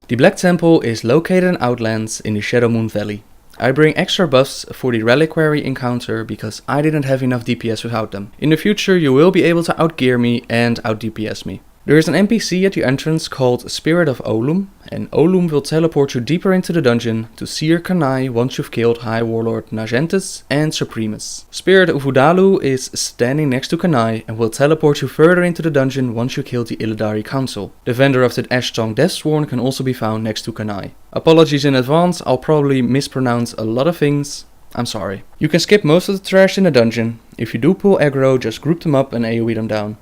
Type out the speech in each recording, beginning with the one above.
The Black Temple is located in Outlands in the Shadowmoon Valley. I bring extra buffs for the Reliquary encounter because I didn't have enough DPS without them. In the future you will be able to outgear me and out DPS me. There is an NPC at the entrance called Spirit of Olum, and Olum will teleport you deeper into the dungeon to Seer Kanai once you've killed High Warlord Naj'entus and Supremus. Spirit of Udalu is standing next to Kanai and will teleport you further into the dungeon once you kill the Illidari Council. The vendor of the Ashtong Deathsworn can also be found next to Kanai. Apologies in advance, I'll probably mispronounce a lot of things. I'm sorry. You can skip most of the trash in the dungeon. If you do pull aggro, just group them up and AoE them down.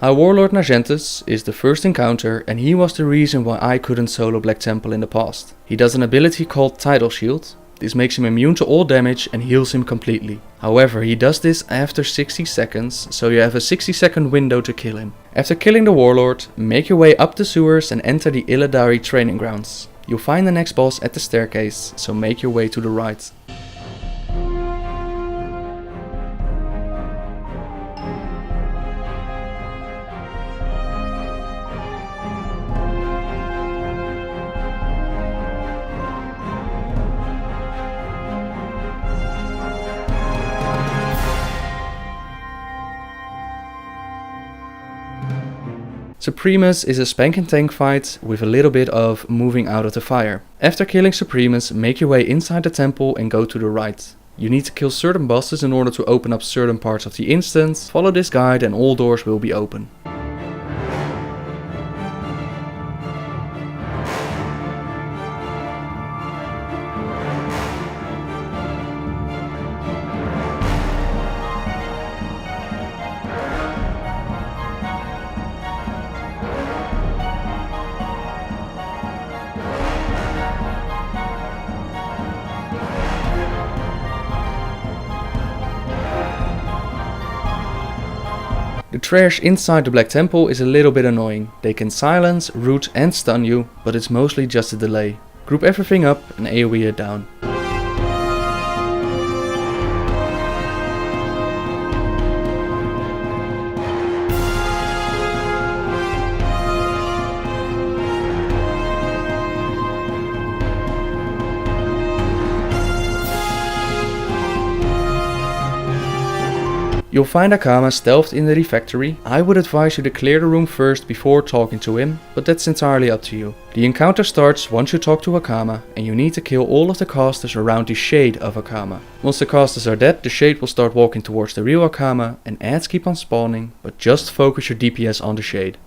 High Warlord Naj'entus is the first encounter, and he was the reason why I couldn't solo Black Temple in the past. He does an ability called Tidal Shield. This makes him immune to all damage and heals him completely. However, he does this after 60 seconds, so you have a 60-second window to kill him. After killing the Warlord, make your way up the sewers and enter the Illidari training grounds. You'll find the next boss at the staircase, so make your way to the right. Supremus is a spank and tank fight with a little bit of moving out of the fire. After killing Supremus, make your way inside the temple and go to the right. You need to kill certain bosses in order to open up certain parts of the instance. Follow this guide and all doors will be open. The trash inside the Black Temple is a little bit annoying. They can silence, root and stun you, but it's mostly just a delay. Group everything up and AoE it down. You'll find Akama stealthed in the refectory. I would advise you to clear the room first before talking to him, but that's entirely up to you. The encounter starts once you talk to Akama, and you need to kill all of the casters around the shade of Akama. Once the casters are dead, the shade will start walking towards the real Akama, and ads keep on spawning, but just focus your DPS on the shade.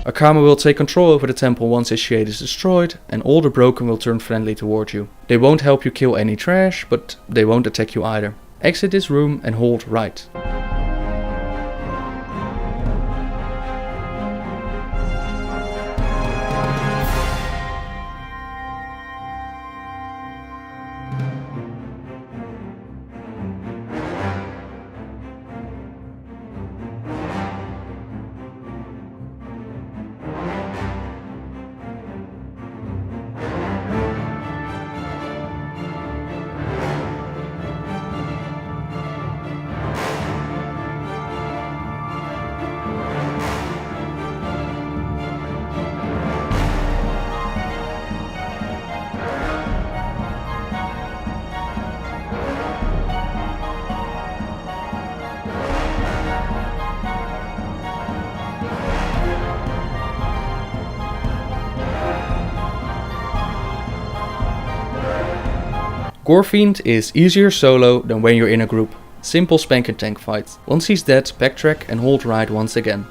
Akama will take control over the temple once his shade is destroyed, and all the broken will turn friendly toward you. They won't help you kill any trash, but they won't attack you either. Exit this room and hold right. Gorefiend is easier solo than when you're in a group. Simple spank and tank fight. Once he's dead, backtrack and hold right once again.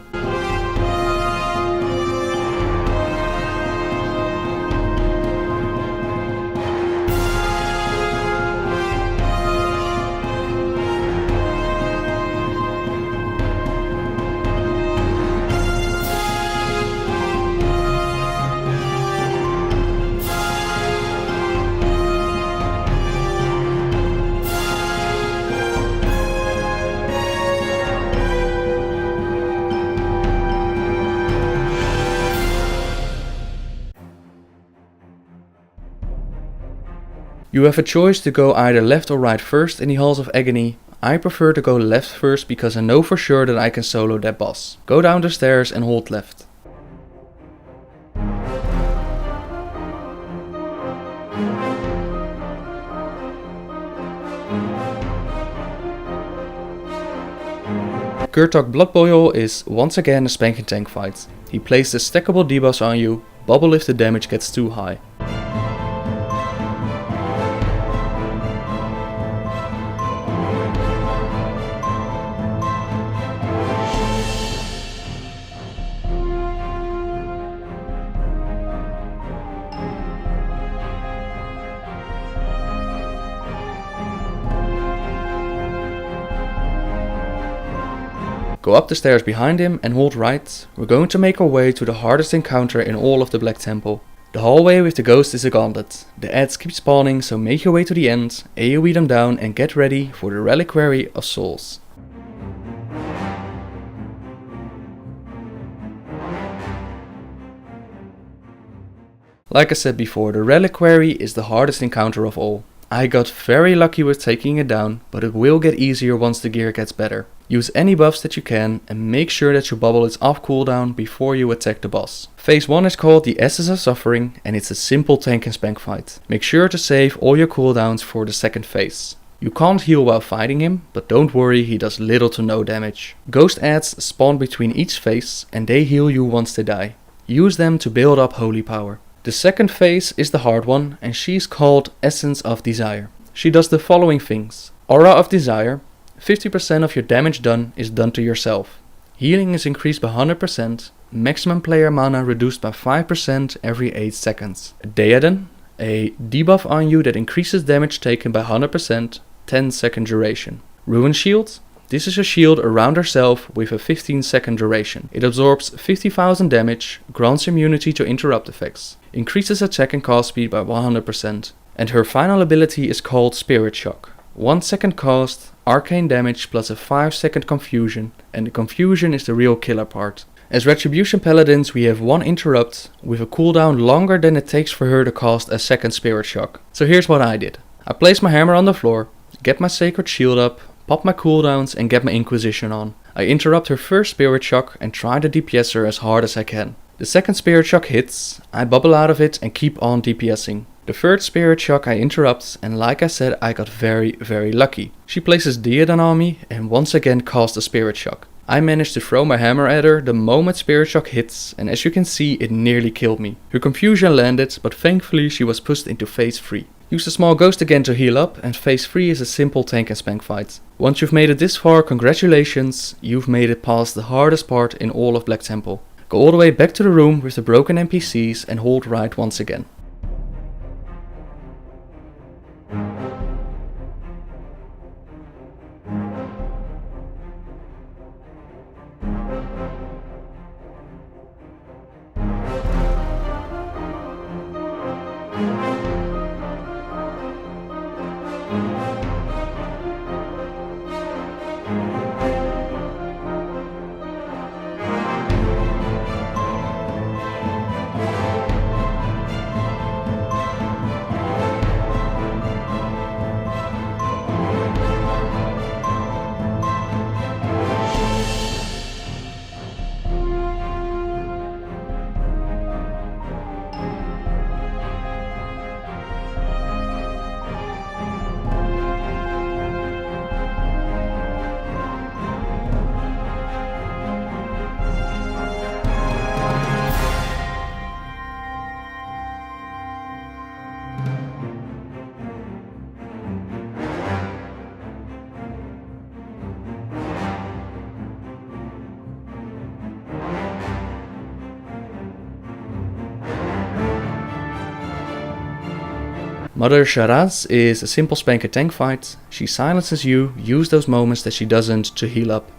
You have a choice to go either left or right first in the Halls of Agony. I prefer to go left first because I know for sure that I can solo that boss. Go down the stairs and hold left. Gurtogg Bloodboil is once again a spank and tank fight. He places stackable debuffs on you, bubble if the damage gets too high. Go up the stairs behind him and hold right. We're going to make our way to the hardest encounter in all of the Black Temple. The hallway with the ghost is a gauntlet. The ads keep spawning, so make your way to the end, AoE them down and get ready for the Reliquary of Souls. Like I said before, the Reliquary is the hardest encounter of all. I got very lucky with taking it down, but it will get easier once the gear gets better. Use any buffs that you can and make sure that your bubble is off cooldown before you attack the boss. Phase 1 is called the Essence of Suffering and it's a simple tank and spank fight. Make sure to save all your cooldowns for the second phase. You can't heal while fighting him, but don't worry, he does little to no damage. Ghost ads spawn between each phase and they heal you once they die. Use them to build up holy power. The second phase is the hard one and she's called Essence of Desire. She does the following things. Aura of Desire. 50% of your damage done is done to yourself. Healing is increased by 100%. Maximum player mana reduced by 5% every 8 seconds. A Diadem. A debuff on you that increases damage taken by 100%. 10-second duration. Ruin Shield. This is a shield around herself with a 15-second duration. It absorbs 50,000 damage, grants immunity to interrupt effects, increases attack and cast speed by 100%. And her final ability is called Spirit Shock. 1 second cast, arcane damage plus a 5-second confusion, and the confusion is the real killer part. As Retribution Paladins we have 1 interrupt with a cooldown longer than it takes for her to cast a second Spirit Shock. So here's what I did. I placed my hammer on the floor, get my Sacred Shield up, pop my cooldowns and get my Inquisition on. I interrupt her first Spirit Shock and try to DPS her as hard as I can. The second Spirit Shock hits, I bubble out of it and keep on DPSing. The third Spirit Shock I interrupt and like I said I got very lucky. She places Diadem on me and once again casts a Spirit Shock. I managed to throw my hammer at her the moment Spirit Shock hits and as you can see it nearly killed me. Her confusion landed but thankfully she was pushed into phase 3. Use the small ghost again to heal up and phase 3 is a simple tank and spank fight. Once you've made it this far, congratulations, you've made it past the hardest part in all of Black Temple. Go all the way back to the room with the broken NPCs and hold right once again. Mother Shahraz is a simple spanker tank fight. She silences you, use those moments that she doesn't to heal up.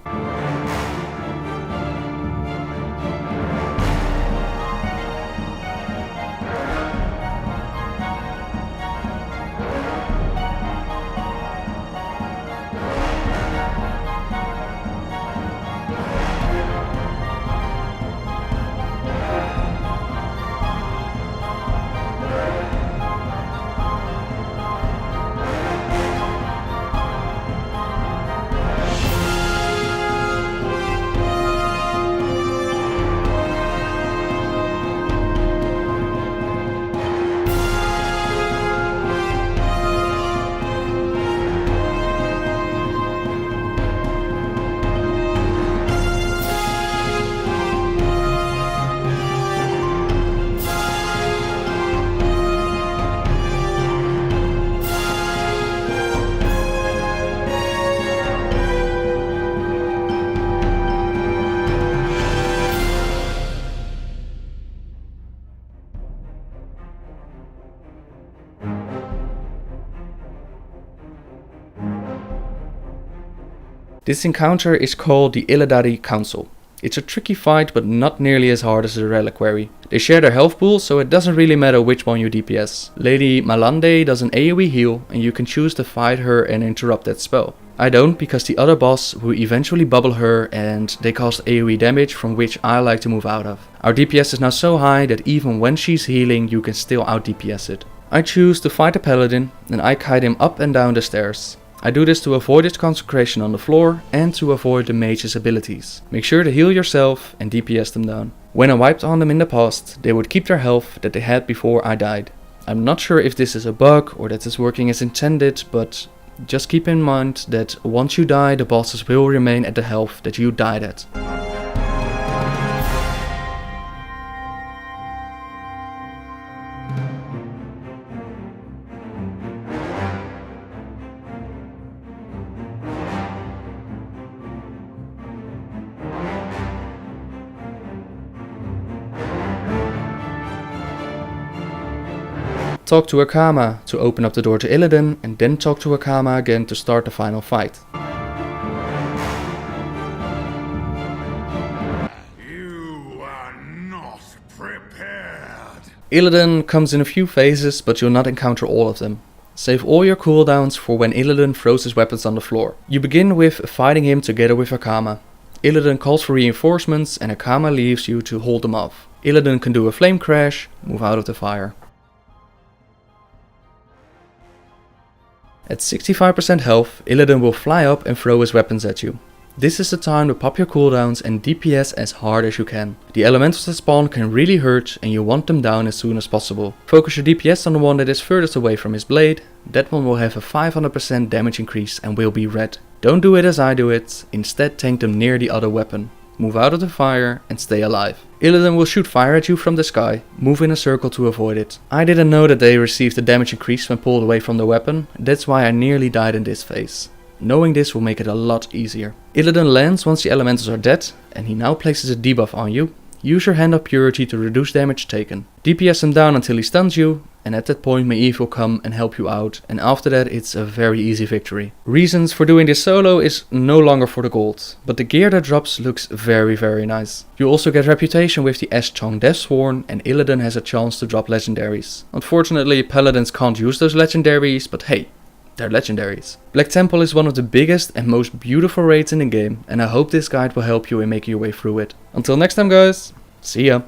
This encounter is called the Illidari Council. It's a tricky fight, but not nearly as hard as the Reliquary. They share their health pool, so it doesn't really matter which one you DPS. Lady Malande does an AoE heal, and you can choose to fight her and interrupt that spell. I don't, because the other boss will eventually bubble her and they cause AoE damage from which I like to move out of. Our DPS is now so high that even when she's healing you can still out DPS it. I choose to fight the paladin and I kite him up and down the stairs. I do this to avoid his consecration on the floor and to avoid the mage's abilities. Make sure to heal yourself and DPS them down. When I wiped on them in the past, they would keep their health that they had before I died. I'm not sure if this is a bug or that it's working as intended, but just keep in mind that once you die, the bosses will remain at the health that you died at. Talk to Akama to open up the door to Illidan, and then talk to Akama again to start the final fight. You are not prepared. Illidan comes in a few phases, but you'll not encounter all of them. Save all your cooldowns for when Illidan throws his weapons on the floor. You begin with fighting him together with Akama. Illidan calls for reinforcements and Akama leaves you to hold them off. Illidan can do a flame crash, move out of the fire. At 65% health, Illidan will fly up and throw his weapons at you. This is the time to pop your cooldowns and DPS as hard as you can. The elementals that spawn can really hurt and you want them down as soon as possible. Focus your DPS on the one that is furthest away from his blade. That one will have a 500% damage increase and will be red. Don't do it as I do it, instead tank them near the other weapon. Move out of the fire and stay alive. Illidan will shoot fire at you from the sky. Move in a circle to avoid it. I didn't know that they received a damage increase when pulled away from the weapon. That's why I nearly died in this phase. Knowing this will make it a lot easier. Illidan lands once the elementals are dead and he now places a debuff on you. Use your Hand of Purity to reduce damage taken. DPS him down until he stuns you, and at that point Maeve will come and help you out, and after that it's a very easy victory. Reasons for doing this solo is no longer for the gold, but the gear that drops looks very nice. You also get reputation with the Eschong Deathsworn, and Illidan has a chance to drop legendaries. Unfortunately paladins can't use those legendaries, but hey, they're legendaries. Black Temple is one of the biggest and most beautiful raids in the game, and I hope this guide will help you in making your way through it. Until next time guys, see ya!